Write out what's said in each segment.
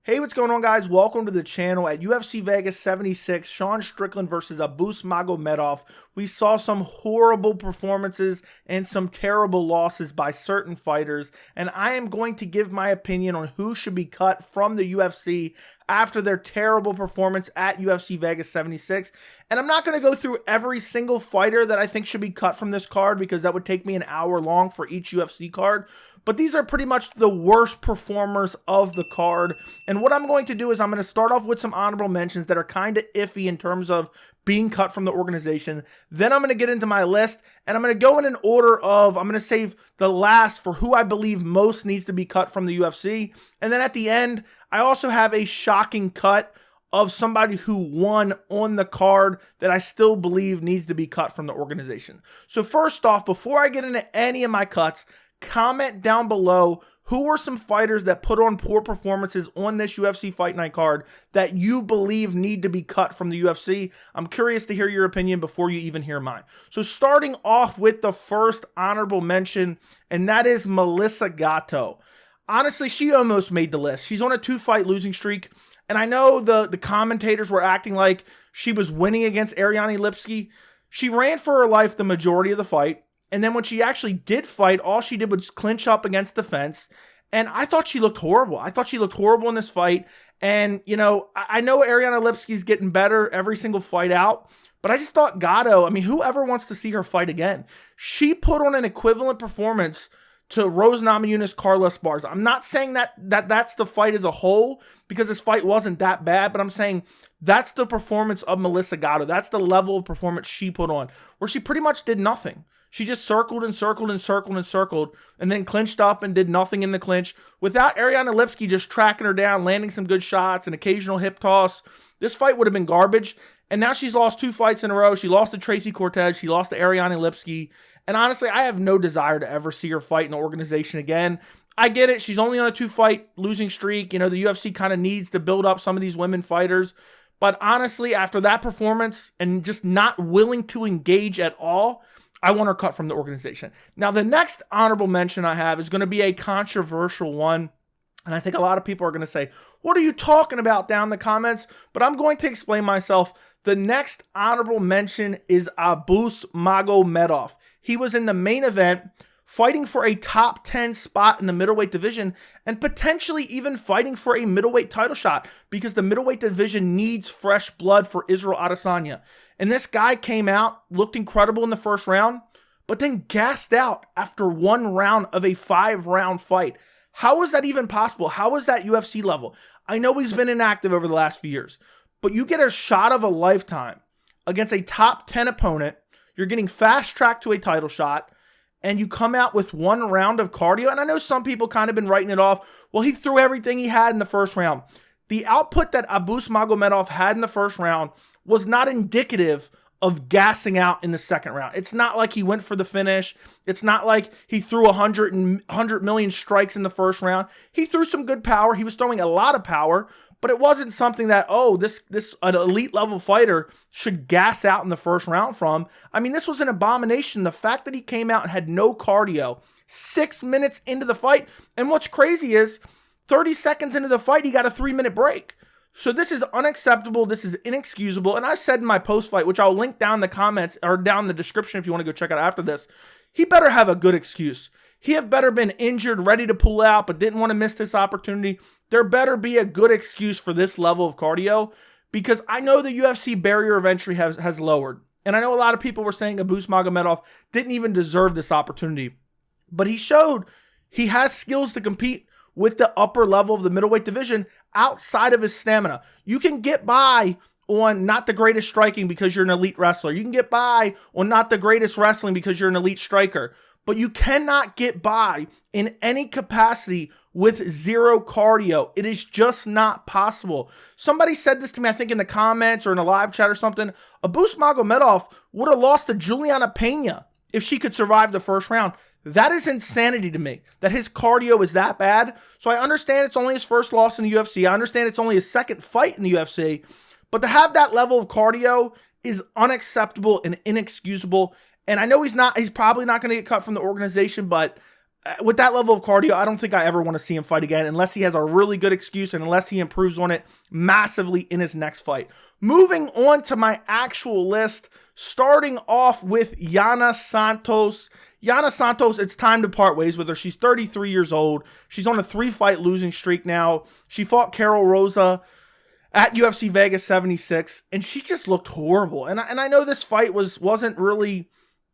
Hey, what's going on, guys? Welcome to the channel. At UFC Vegas 76, Sean Strickland versus Abus Magomedov. We saw some horrible performances and some terrible losses by certain fighters, and I am going to give my opinion on who should be cut from the UFC after their terrible performance at UFC Vegas 76. And I'm not going to go through every single fighter that I think should be cut from this card because that would take me an hour long for each UFC card. But these are pretty much the worst performers of the card. And what I'm going to do is I'm going to start off with some honorable mentions that are kind of iffy in terms of being cut from the organization. Then I'm going to get into my list, and I'm going to go in an order of, I'm going to save the last for who I believe most needs to be cut from the UFC. And then at the end, I also have a shocking cut of somebody who won on the card that I still believe needs to be cut from the organization. So first off, before I get into any of my cuts, comment down below who were some fighters that put on poor performances on this UFC Fight Night card that you believe need to be cut from the UFC. I'm curious to hear your opinion before you even hear mine. So starting off with the first honorable mention, and that is Melissa Gatto. Honestly, she almost made the list. She's on a 2-fight losing streak, and I know the commentators were acting like she was winning against Ariane Lipski. She ran for her life the majority of the fight. And then when she actually did fight, all she did was clinch up against the fence. And I thought she looked horrible. I thought she looked horrible in this fight. And, you know, I know Ariane Lipski's getting better every single fight out. But I just thought Gatto, I mean, whoever wants to see her fight again? She put on an equivalent performance to Rose Namajunas, Carla Esparza. I'm not saying that's the fight as a whole, because this fight wasn't that bad, but I'm saying that's the performance of Melissa Gatto. That's the level of performance she put on, where she pretty much did nothing. She just circled and circled and circled and circled, and then clinched up and did nothing in the clinch. Without Ariane Lipski just tracking her down, landing some good shots, an occasional hip toss, this fight would have been garbage. And now she's lost 2 fights in a row. She lost to Tracy Cortez. She lost to Ariane Lipski. And honestly, I have no desire to ever see her fight in the organization again. I get it. She's only on a 2-fight losing streak. You know, the UFC kind of needs to build up some of these women fighters. But honestly, after that performance and just not willing to engage at all, I want her cut from the organization. Now, the next honorable mention I have is going to be a controversial one. And I think a lot of people are going to say, what are you talking about down in the comments? But I'm going to explain myself. The next honorable mention is Abus Magomedov. He was in the main event, fighting for a top 10 spot in the middleweight division and potentially even fighting for a middleweight title shot because the middleweight division needs fresh blood for Israel Adesanya. And this guy came out, looked incredible in the first round, but then gassed out after 1 round of a 5-round fight. How is that even possible? How is that UFC level? I know he's been inactive over the last few years, but you get a shot of a lifetime against a top 10 opponent. You're getting fast-tracked to a title shot, and you come out with 1 round of cardio. And I know some people kind of been writing it off. Well, he threw everything he had in the first round. The output that Abus Magomedov had in the first round was not indicative of gassing out in the second round. It's not like he went for the finish. It's not like he threw 100 million strikes in the first round. He threw some good power. He was throwing a lot of power, but it wasn't something that, oh, this an elite level fighter should gas out in the first round from. I mean, this was an abomination. The fact that he came out and had no cardio 6 minutes into the fight. And what's crazy is 30 seconds into the fight, he got a 3-minute break. So this is unacceptable. This is inexcusable. And I said in my post-fight, which I'll link down in the comments or down in the description if you want to go check out after this, he better have a good excuse. He have better been injured, ready to pull out, but didn't want to miss this opportunity. There better be a good excuse for this level of cardio, because I know the UFC barrier of entry has lowered. And I know a lot of people were saying Abus Magomedov didn't even deserve this opportunity. But he showed he has skills to compete with the upper level of the middleweight division outside of his stamina. You can get by on not the greatest striking because you're an elite wrestler. You can get by on not the greatest wrestling because you're an elite striker. But you cannot get by in any capacity with 0 cardio. It is just not possible. Somebody said this to me, I think in the comments or in a live chat or something. Abus Magomedov would have lost to Juliana Pena if she could survive the first round. That is insanity to me, that his cardio is that bad. So I understand it's only his first loss in the UFC. I understand it's only his second fight in the UFC. But to have that level of cardio is unacceptable and inexcusable. And I know he's probably not going to get cut from the organization, but with that level of cardio, I don't think I ever want to see him fight again unless he has a really good excuse and unless he improves on it massively in his next fight. Moving on to my actual list, starting off with Yana Santos. Yana Santos, it's time to part ways with her. She's 33 years old. She's on a 3-fight losing streak now. She fought Karol Rosa at UFC Vegas 76, and she just looked horrible. And I know this fight wasn't really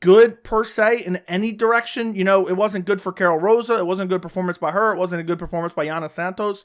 good per se in any direction. You know, it wasn't good for Karol Rosa. It wasn't a good performance by her. It wasn't a good performance by Yana Santos.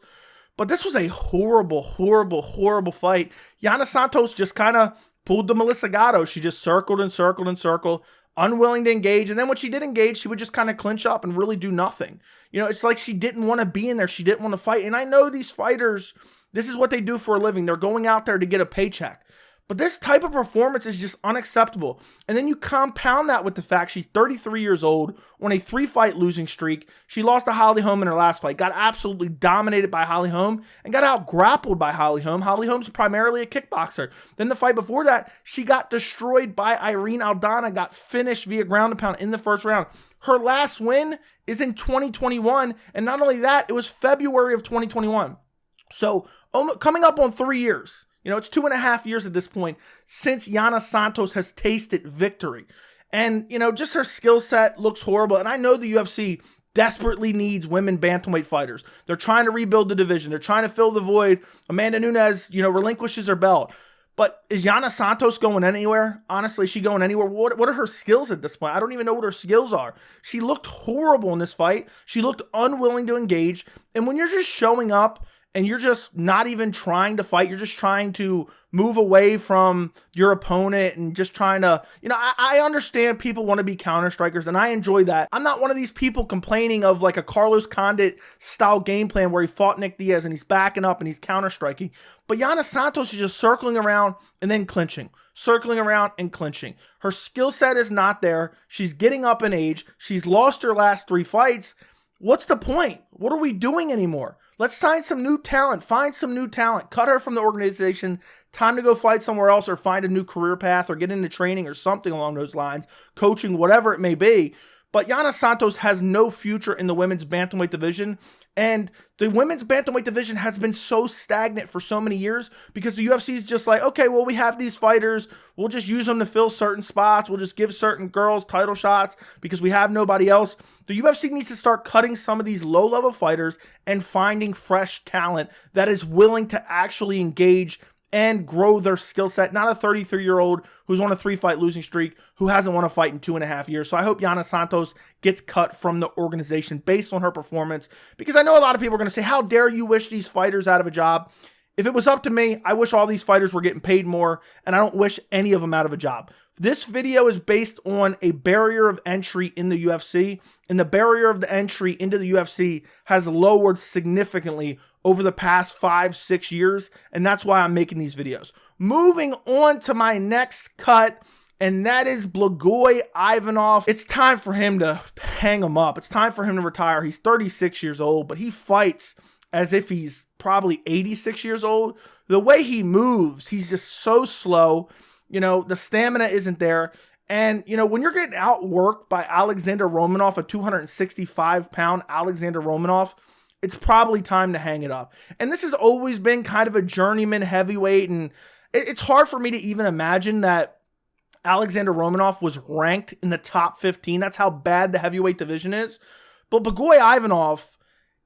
But this was a horrible, horrible, horrible fight. Yana Santos just kind of pulled the Melissa Gatto. She just circled and circled and circled, unwilling to engage. And then when she did engage, she would just kind of clinch up and really do nothing. You know, it's like she didn't want to be in there. She didn't want to fight. And I know these fighters, this is what they do for a living. They're going out there to get a paycheck. But this type of performance is just unacceptable. And then you compound that with the fact she's 33 years old, on a 3-fight losing streak. She lost to Holly Holm in her last fight, got absolutely dominated by Holly Holm, and got out-grappled by Holly Holm. Holly Holm's primarily a kickboxer. Then the fight before that, she got destroyed by Irene Aldana, got finished via ground and pound in the first round. Her last win is in 2021, and not only that, it was February of 2021. So, coming up on 3 years. You know, it's 2.5 years at this point since Yana Santos has tasted victory. And, you know, just her skill set looks horrible. And I know the UFC desperately needs women bantamweight fighters. They're trying to rebuild the division. They're trying to fill the void. Amanda Nunes, you know, relinquishes her belt. But is Yana Santos going anywhere? Honestly, is she going anywhere? What are her skills at this point? I don't even know what her skills are. She looked horrible in this fight. She looked unwilling to engage. And when you're just showing up and you're just not even trying to fight, you're just trying to move away from your opponent and just trying to, you know, I understand people want to be counter strikers and I enjoy that. I'm not one of these people complaining of like a Carlos Condit style game plan where he fought Nick Diaz and he's backing up and he's counter striking. But Yana Santos is just circling around and then clinching, circling around and clinching. Her skill set is not there. She's getting up in age. She's lost her last 3 fights. What's the point? What are we doing anymore? Let's sign some new talent. Find some new talent. Cut her from the organization. Time to go fight somewhere else or find a new career path or get into training or something along those lines. Coaching, whatever it may be. But Yana Santos has no future in the women's bantamweight division. And the women's bantamweight division has been so stagnant for so many years because the UFC is just like, okay, well, we have these fighters. We'll just use them to fill certain spots. We'll just give certain girls title shots because we have nobody else. The UFC needs to start cutting some of these low-level fighters and finding fresh talent that is willing to actually engage and grow their skill set. Not a 33-year-old who's on a 3-fight losing streak who hasn't won a fight in 2.5 years. So I hope Yana Santos gets cut from the organization based on her performance, because I know a lot of people are going to say, how dare you wish these fighters out of a job? If it was up to me, I wish all these fighters were getting paid more, and I don't wish any of them out of a job. This video is based on a barrier of entry in the UFC, and the barrier of the entry into the UFC has lowered significantly over the past 5-6 years, and that's why I'm making these videos. Moving on to my next cut, and that is Blagoy Ivanov. It's time for him to hang him up. It's time for him to retire. He's 36 years old, but he fights as if he's probably 86 years old. The way he moves, he's just so slow. You know, the stamina isn't there. And, you know, when you're getting outworked by Alexander Romanov, a 265-pound Alexander Romanov, it's probably time to hang it up. And this has always been kind of a journeyman heavyweight, and it's hard for me to even imagine that Alexander Romanov was ranked in the top 15. That's how bad the heavyweight division is. But Blagoy Ivanov,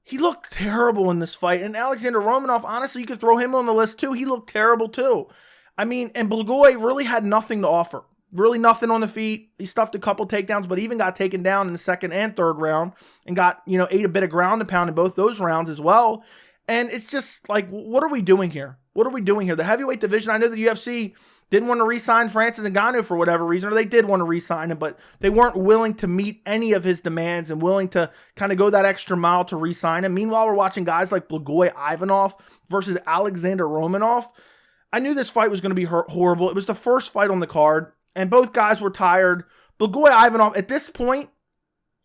he looked terrible in this fight. And Alexander Romanov, honestly, you could throw him on the list too. He looked terrible too. I mean, and Blagoy really had nothing to offer. Really nothing on the feet. He stuffed a couple takedowns, but even got taken down in the second and third round and got, you know, ate a bit of ground and pound in both those rounds as well. And it's just like, what are we doing here? What are we doing here? The heavyweight division, I know the UFC didn't want to re-sign Francis Ngannou for whatever reason, or they did want to re-sign him, but they weren't willing to meet any of his demands and willing to kind of go that extra mile to re-sign him. Meanwhile, we're watching guys like Blagoy Ivanov versus Alexander Romanov. I knew this fight was going to be horrible. It was the first fight on the card, and both guys were tired. Blagoy Ivanov, at this point,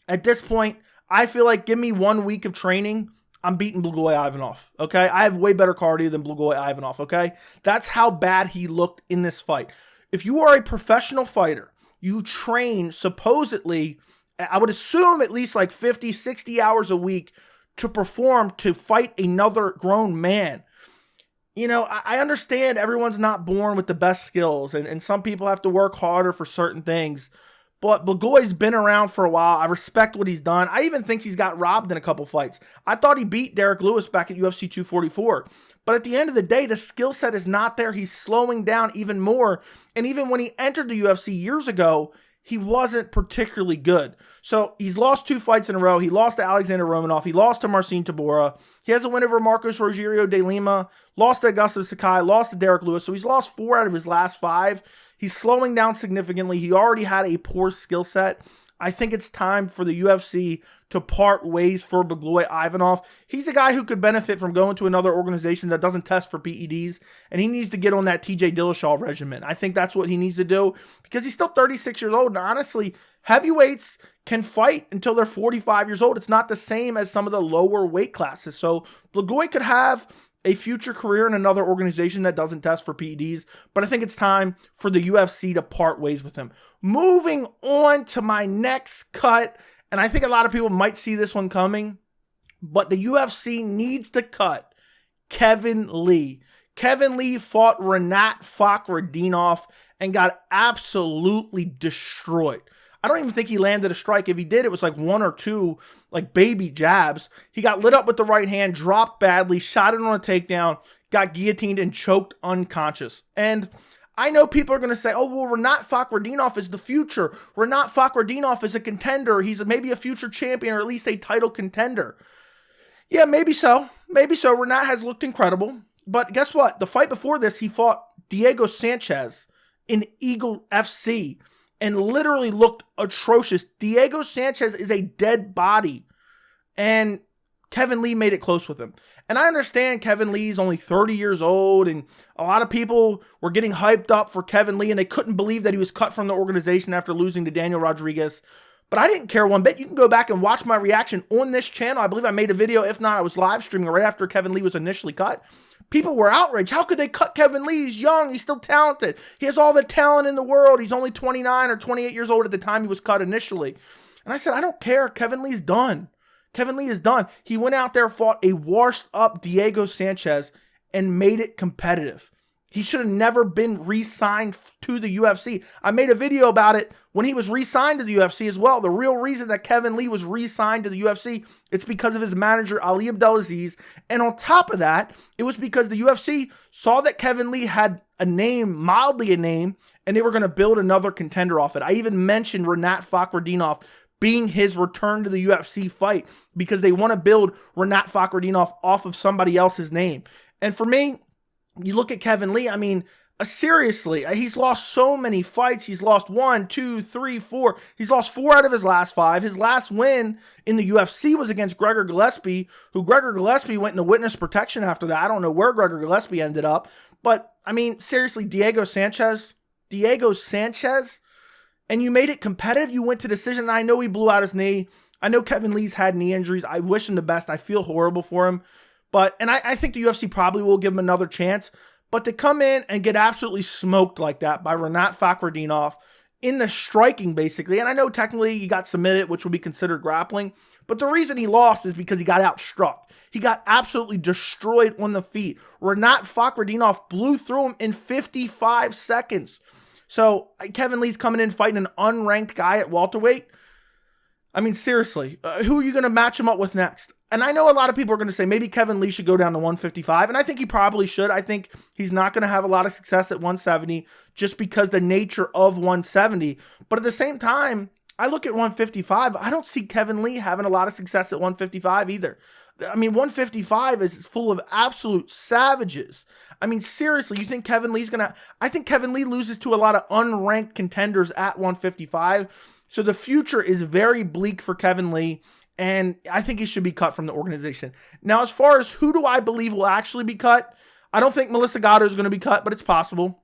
I feel like give me 1 week of training, I'm beating Blagoy Ivanov, okay? I have way better cardio than Blagoy Ivanov, okay? That's how bad he looked in this fight. If you are a professional fighter, you train supposedly I would assume at least like 50, 60 hours a week to perform, to fight another grown man. You know, I understand everyone's not born with the best skills, and some people have to work harder for certain things. But Blagoy's been around for a while. I respect what he's done. I even think he's got robbed in a couple fights. I thought he beat Derek Lewis back at UFC 244. But at the end of the day, the skill set is not there. He's slowing down even more. And even when he entered the UFC years ago, he wasn't particularly good. So he's lost 2 fights in a row. He lost to Alexander Romanov. He lost to Marcin Tybura. He has a win over Marcos Rogerio de Lima. Lost to Augusto Sakai. Lost to Derek Lewis. So he's lost 4 out of his last 5. He's slowing down significantly. He already had a poor skill set. I think it's time for the UFC to part ways for Blagoy Ivanov. He's a guy who could benefit from going to another organization that doesn't test for PEDs, and he needs to get on that TJ Dillashaw regimen. I think that's what he needs to do because he's still 36 years old, and honestly, heavyweights can fight until they're 45 years old. It's not the same as some of the lower weight classes. So Blagoy could have a future career in another organization that doesn't test for PEDs, but I think it's time for the UFC to part ways with him. Moving on to my next cut, and I think a lot of people might see this one coming, but the UFC needs to cut Kevin Lee. Kevin Lee fought Rinat Fakhretdinov and got absolutely destroyed. I don't even think he landed a strike. If he did, it was like 1 or 2 like baby jabs. He got lit up with the right hand, dropped badly, shot it on a takedown, got guillotined and choked unconscious. And I know people are going to say, oh, well, Rinat Fakhretdinov is the future. Rinat Fakhretdinov is a contender. He's maybe a future champion or at least a title contender. Yeah, maybe so. Maybe so. Rinat has looked incredible. But guess what? The fight before this, he fought Diego Sanchez in Eagle FC and literally looked atrocious. Diego Sanchez is a dead body, and Kevin Lee made it close with him. And I understand Kevin Lee's only 30 years old, and a lot of people were getting hyped up for Kevin Lee, and they couldn't believe that he was cut from the organization after losing to Daniel Rodriguez. But I didn't care one bit. You can go back and watch my reaction on this channel. I believe I made a video. If not, I was live streaming right after Kevin Lee was initially cut. People were outraged. How could they cut Kevin Lee? He's young. He's still talented. He has all the talent in the world. He's only 29 or 28 years old at the time he was cut initially. And I said, I don't care. Kevin Lee's done. Kevin Lee is done. He went out there, fought a washed up Diego Sanchez and made it competitive. He should have never been re-signed to the UFC. I made a video about it when he was re-signed to the UFC as well. The real reason that Kevin Lee was re-signed to the UFC, it's because of his manager, Ali Abdelaziz. And on top of that, it was because the UFC saw that Kevin Lee had a name, mildly a name, and they were going to build another contender off it. I even mentioned Rinat Fakhretdinov being his return to the UFC fight because they want to build Rinat Fakhretdinov off of somebody else's name. And for me, you look at Kevin Lee, I mean, seriously, he's lost so many fights. He's lost 1, 2, 3, 4. He's lost 4 out of his last 5. His last win in the UFC was against Gregor Gillespie, who Gregor Gillespie went into witness protection after that. I don't know where Gregor Gillespie ended up. But, I mean, seriously, Diego Sanchez, and you made it competitive. You went to decision, and I know he blew out his knee. I know Kevin Lee's had knee injuries. I wish him the best. I feel horrible for him. But, and I think the UFC probably will give him another chance. But to come in and get absolutely smoked like that by Rinat Fakhretdinov in the striking, basically, and I know technically he got submitted, which would be considered grappling, but the reason he lost is because he got outstruck. He got absolutely destroyed on the feet. Rinat Fakhretdinov blew through him in 55 seconds. So Kevin Lee's coming in fighting an unranked guy at welterweight. I mean, seriously, who are you going to match him up with next? And I know a lot of people are going to say maybe Kevin Lee should go down to 155, and I think he probably should. I think he's not going to have a lot of success at 170 just because the nature of 170. But at the same time, I look at 155. I don't see Kevin Lee having a lot of success at 155 either. I mean, 155 is full of absolute savages. I mean, seriously, you think Kevin Lee's going to... I think Kevin Lee loses to a lot of unranked contenders at 155. So the future is very bleak for Kevin Lee, and I think he should be cut from the organization. Now, as far as who do I believe will actually be cut, I don't think Melissa Gatto is going to be cut, but it's possible.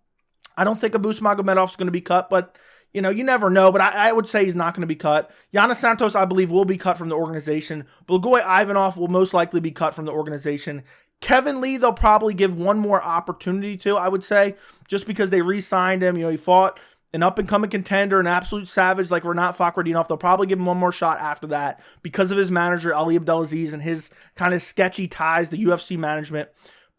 I don't think Abus Magomedov is going to be cut, but you know, you never know. But I would say he's not going to be cut. Yana Santos, I believe, will be cut from the organization. Blagoy Ivanov will most likely be cut from the organization. Kevin Lee, they'll probably give one more opportunity to, I would say, just because they re-signed him. You know, he fought an up-and-coming contender, an absolute savage like Renat Fakhretdinov. They'll probably give him one more shot after that because of his manager, Ali Abdelaziz, and his kind of sketchy ties to UFC management.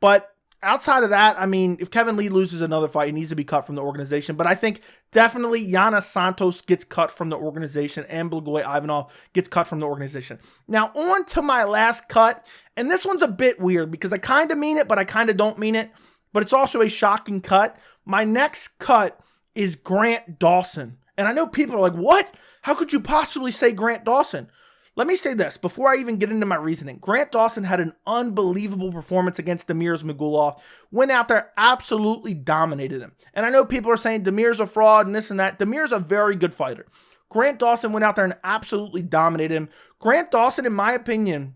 But outside of that, I mean, if Kevin Lee loses another fight, he needs to be cut from the organization. But I think definitely Yana Santos gets cut from the organization and Blagoy Ivanov gets cut from the organization. Now, on to my last cut. And this one's a bit weird because I kind of mean it, but I kind of don't mean it. But it's also a shocking cut. My next cut is Grant Dawson. And I know people are like, what? How could you possibly say Grant Dawson? Let me say this before I even get into my reasoning. Grant Dawson had an unbelievable performance against Abus Magomedov. Went out there, absolutely dominated him. And I know people are saying Demir's a fraud and this and that. Demir's a very good fighter. Grant Dawson went out there and absolutely dominated him. Grant Dawson, in my opinion,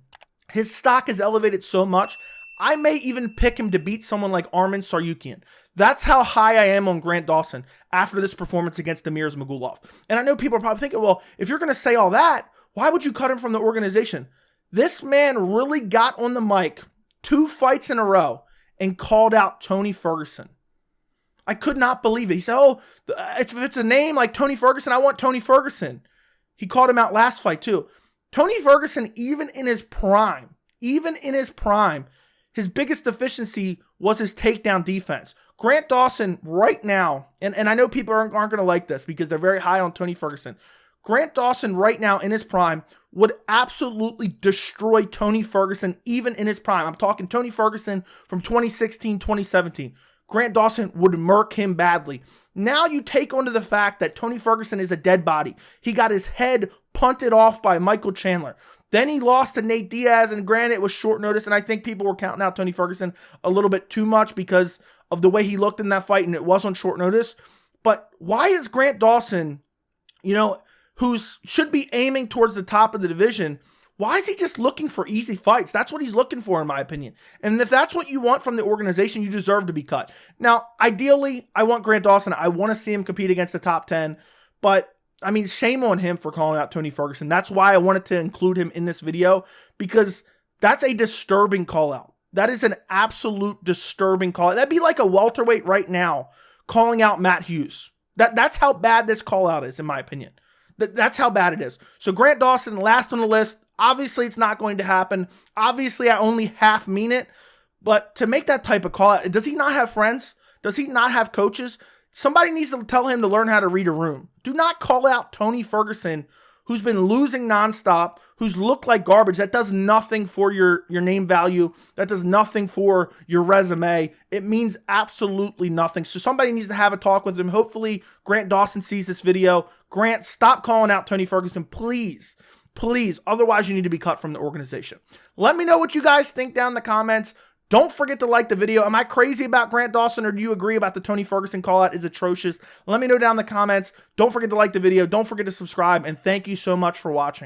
his stock is elevated so much, I may even pick him to beat someone like Arman Tsarukyan. That's how high I am on Grant Dawson after this performance against Abus Magomedov. And I know people are probably thinking, well, if you're going to say all that, why would you cut him from the organization? This man really got on the mic 2 fights in a row and called out Tony Ferguson. I could not believe it. He said, oh, if it's a name like Tony Ferguson, I want Tony Ferguson. He called him out last fight too. Tony Ferguson, even in his prime, his biggest deficiency was his takedown defense. Grant Dawson right now, and I know people aren't going to like this because they're very high on Tony Ferguson. Grant Dawson right now in his prime would absolutely destroy Tony Ferguson even in his prime. I'm talking Tony Ferguson from 2016, 2017. Grant Dawson would murk him badly. Now you take onto the fact that Tony Ferguson is a dead body. He got his head punted off by Michael Chandler. Then he lost to Nate Diaz, and granted, it was short notice, and I think people were counting out Tony Ferguson a little bit too much because of the way he looked in that fight, and it was on short notice. But why is Grant Dawson, who should be aiming towards the top of the division, why is he just looking for easy fights? That's what he's looking for, in my opinion. And if that's what you want from the organization, you deserve to be cut. Now, ideally, I want Grant Dawson. I want to see him compete against the top 10, but I mean, shame on him for calling out Tony Ferguson. That's why I wanted to include him in this video, because that's a disturbing call out. That is an absolute disturbing call out. That'd be like a welterweight right now calling out Matt Hughes. That's how bad this call out is, in my opinion. That's how bad it is. So Grant Dawson, last on the list. Obviously, it's not going to happen. Obviously, I only half mean it. But to make that type of call out, does he not have friends? Does he not have coaches? Somebody needs to tell him to learn how to read a room. Do not call out Tony Ferguson, who's been losing nonstop, who's looked like garbage. That does nothing for your name value. That does nothing for your resume. It means absolutely nothing. So somebody needs to have a talk with him. Hopefully, Grant Dawson sees this video. Grant, stop calling out Tony Ferguson, please. Please. Otherwise, you need to be cut from the organization. Let me know what you guys think down in the comments. Don't forget to like the video. Am I crazy about Grant Dawson, or do you agree about the Tony Ferguson call out is atrocious? Let me know down in the comments. Don't forget to like the video. Don't forget to subscribe. And thank you so much for watching.